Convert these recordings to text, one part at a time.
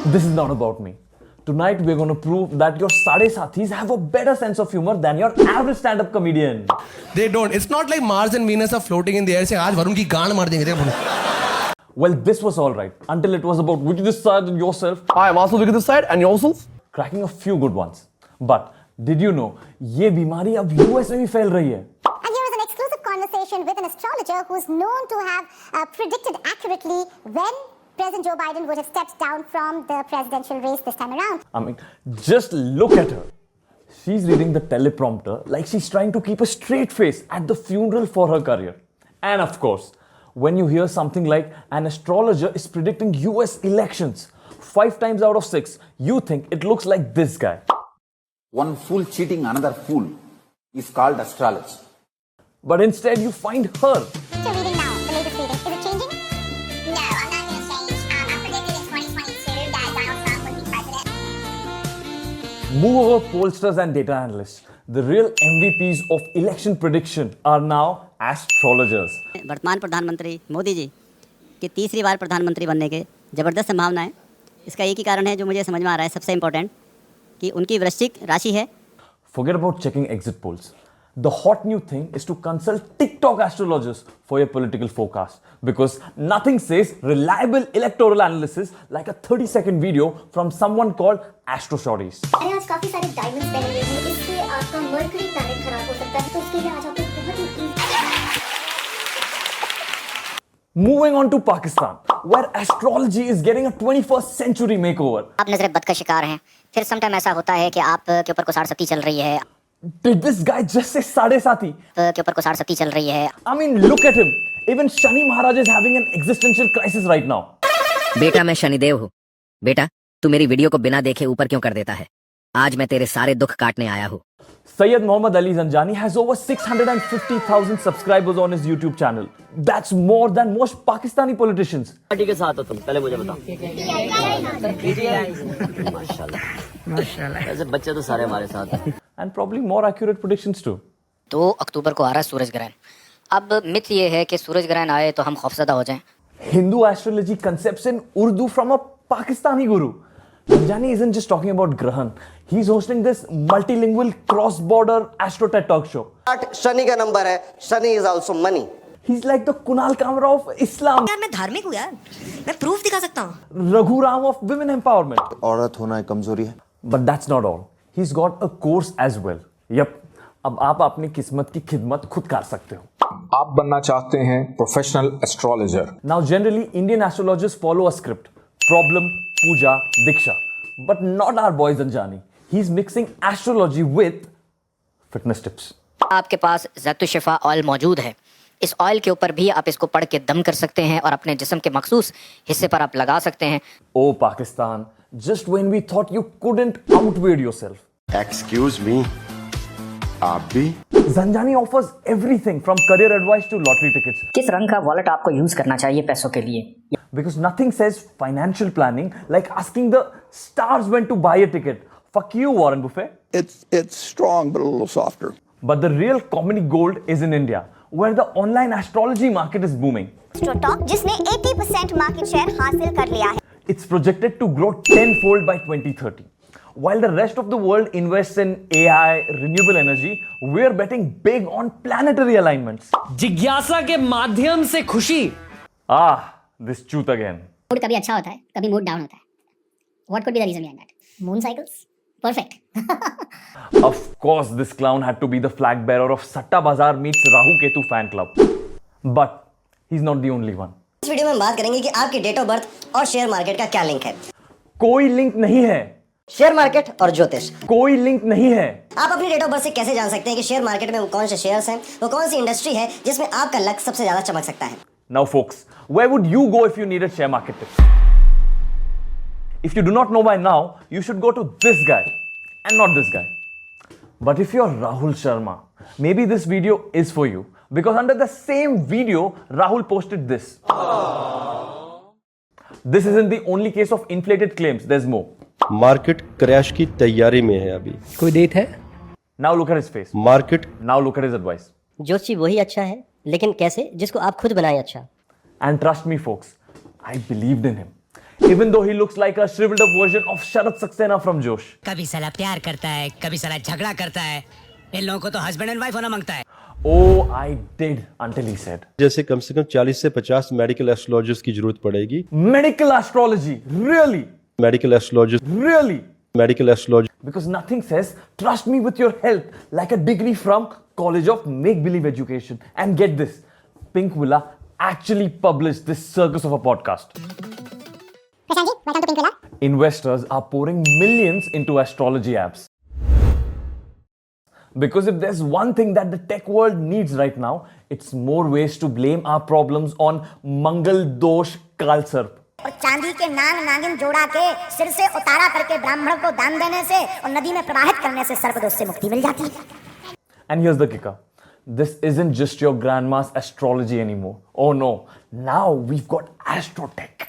This is not about me. Tonight we're going to prove that your Sade Sathis have a better sense of humor than your average stand-up comedian. They don't. It's not like Mars and Venus are floating in the air. Say, आज वरुण की गांड मार देंगे तेरे Well, this was all right until it was about which this side and yourself. I am also looking this side and yourself. Cracking a few good ones. But did you know ये बीमारी अब US में भी फैल रही है? And here is an exclusive conversation with an astrologer who is known to have predicted accurately when President Joe Biden would have stepped down from the presidential race this time around. I mean, just look at her. She's reading the teleprompter like she's trying to keep a straight face at the funeral for her career. And of course, when you hear something like an astrologer is predicting US elections, 5 times out of 6, you think it looks like this guy. One fool cheating another fool is called astrology. But instead, you find her. So reading now, the latest reading. Is it changing? No, I'm not going to change. I predicted in 2022 that Donald Trump would be president. Moreover, pollsters and data analysts, the real MVPs of election prediction are now astrologers. वर्तमान प्रधानमंत्री मोदी जी की तीसरी बार प्रधानमंत्री बनने के ज़बरदस्त संभावना है। इसका एक ही कारण है जो मुझे समझ में आ रहा है, सबसे इम्पोर्टेंट, कि उनकी वृश्चिक राशि है। Forget about checking exit polls. The hot new thing is to consult TikTok astrologers for your political forecast because nothing says reliable electoral analysis like a 30-second video from someone called Astro Shorties. अरे आज काफी सारे diamonds पहने हुए हैं, इससे आपका mercury planet खराब हो सकता है, तो उसके लिए आज आपको बहुत ही Moving on to Pakistan, where astrology is getting a 21st century makeover. आप नजर बद का शिकार हैं। फिर समटाइम ऐसा होता है कि आप के ऊपर कुसार सती चल रही है। Did this guy just say Sade Sati? के ऊपर कुसार सती चल रही है। I mean, look at him. Even Shani Maharaj is having an existential crisis right now. बेटा मैं शनिदेव हूँ। बेटा तू मेरी वीडियो को बिना देखे ऊपर क्यों कर देता है? आज मैं तेरे सारे दुख काटने आया हूँ। Syed Muhammad Ali Zanjani has over 650,000 subscribers on his YouTube channel. That's more than most Pakistani politicians. Party के साथ हो तुम, पहले मुझे बताओ। माशाल्लाह। ऐसे बच्चे तो सारे हमारे साथ हैं। And probably more accurate predictions too. 2 अक्टूबर को आ रहा है सूरज ग्रहण। अब मिथ ये है कि सूरज ग्रहण आए तो हम खौफजदा हो जाएं। Hindu astrology concepts in Urdu from a Pakistani guru. Zanjani isn't just talking about Grahan. He's hosting this multilingual cross-border astro TED talk show. Shani का नंबर है, Shani is also money. He's like the Kunal Kamra of Islam. यार मैं धार्मिक हूँ यार, मैं proof दिखा सकता हूँ। Raghu Ram of women empowerment. औरत होना एक कमजोरी है। But that's not all. He's got a course as well. Yep. अब आप अपनी किस्मत की खिदमत खुद कर सकते हो। आप बनना चाहते हैं professional astrologer. Now generally Indian astrologers follow a script. Problem, puja, diksha. But not our boy Zanjani. He's mixing astrology with fitness tips. आपके पास ज़ैतु शिफा ऑयल मौजूद है। इस ऑयल के ऊपर भी आप इसको पढ़ के दम कर सकते हैं और अपने जिस्म के मखसूस हिस्से पर आप लगा सकते हैं। Oh Pakistan, just when we thought you couldn't outweigh yourself. Excuse me, आप भी? Zanjani offers everything from career advice to lottery tickets. किस रंग का वॉलेट आपको यूज करना चाहिए पैसों के लिए? Because nothing says financial planning like asking the stars when to buy a ticket. Fuck you, Warren Buffett. It's strong but a little softer. But the real comedy gold is in India, where the online astrology market is booming. AstroTalk जिसने 80% market share हासिल कर लिया है। It's projected to grow tenfold by 2030. While the rest of the world invests in AI, renewable energy, we're betting big on planetary alignments. जिज्ञासा के माध्यम से खुशी। Ah, this truth again. Mood कभी अच्छा होता है, कभी मूड डाउन होता है। What could be the reason behind that? Moon cycles? Perfect. Of course, this clown had to be the flag bearer of Satta Bazaar meets Rahu Ketu fan club. But he's not the only one. इस video में हम बात करेंगे कि आपकी date of birth और share market का क्या लिंक है। कोई लिंक नहीं है। शेयर मार्केट और ज्योतिष कोई लिंक नहीं है। आप अपनी डेट ऑफ बर्थ से कैसे जान सकते हैं कि शेयर मार्केट में वो कौन से शेयर्स हैं, वो कौन सी इंडस्ट्री है जिसमें आपका लक सबसे ज्यादा चमक सकता है। Now folks, where would you go if you needed share market tips? If you do not know by now, you should go to this guy and not this guy. But if you're Rahul Sharma, maybe this video is for you because under the same video, Rahul posted this. This isn't the only case of inflated claims. There's more. Market crash की तैयारी में है अभी। कोई date है? Now look at his face. Market Now look at his advice. Joshi वही अच्छा है, लेकिन कैसे, जिसको आप खुद बनाए अच्छा। And trust me folks, I believed in him. even though he looks like a shriveled up version of Sharat Saxena from Josh. कभी साला प्यार करता है, कभी साला झगड़ा करता है. इन लोगों को तो हस्बैंड एंड वाइफ होना मांगता है. Oh, I did until he said. जैसे कम से कम 40 से 50 मेडिकल एस्ट्रोलॉजर्स की जरूरत पड़ेगी. Medical astrology, really? Medical astrologers, Really? Medical astrologer. Because nothing says, trust me with your health, like a degree from College of Make-Believe Education. And get this, Pink Villa actually published this circus of a podcast. Prashant ji, welcome to Pink Villa. Investors are pouring millions into astrology apps. Because if there's one thing that the tech world needs right now, it's more ways to blame our problems on Mangal Dosh Kalsarp. और चांदी के नाग नागिन जोड़ा के सिर से उतारा करके ब्राह्मण को दान देने से और नदी में प्रवाहित करने से सर्पदोष से मुक्ति मिल जाती है. And here's the kicker. This isn't just your grandma's astrology anymore. Oh no, now we've got astrotech.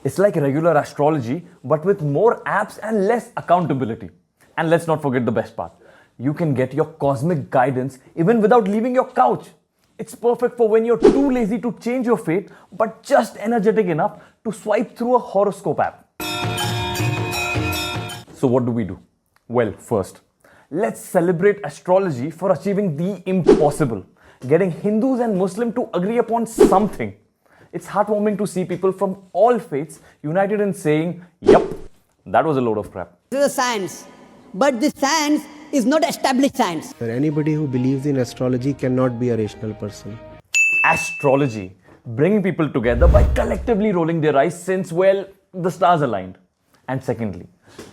It's like regular astrology, but with more apps and less accountability. And let's not forget the best part. You can get your cosmic guidance even without leaving your couch. It's perfect for when you're too lazy to change your fate, but just energetic enough to swipe through a horoscope app. So what do? Well, first, let's celebrate astrology for achieving the impossible. Getting Hindus and Muslims to agree upon something. It's heartwarming to see people from all faiths united in saying, yup, that was a load of crap. This is a science, but this science is not established science. Anybody who believes in astrology cannot be a rational person. Astrology, bringing people together by collectively rolling their eyes since, well, the stars aligned. And secondly,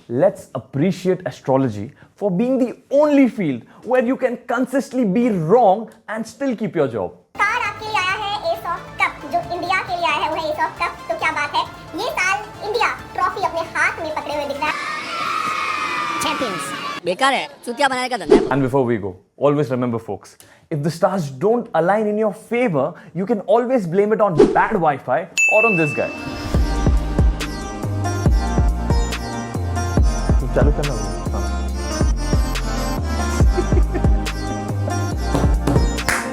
let's appreciate astrology for being the only field where you can consistently be wrong and still keep your job. Card आपके लिए आया है S of cup, जो India के लिए आया है वो है एस ऑफ कप. तो क्या बात है, ये साल इंडिया ट्रॉफी अपने हाथ में पकड़े हुए दिख रहा है. चैंपियंस बेकार है, चूतिया बनाने का धंधा है. And before we go, always remember folks, if the stars don't align in your favor, you can always blame it on bad Wi-Fi or on this guy. चालू करना होगा.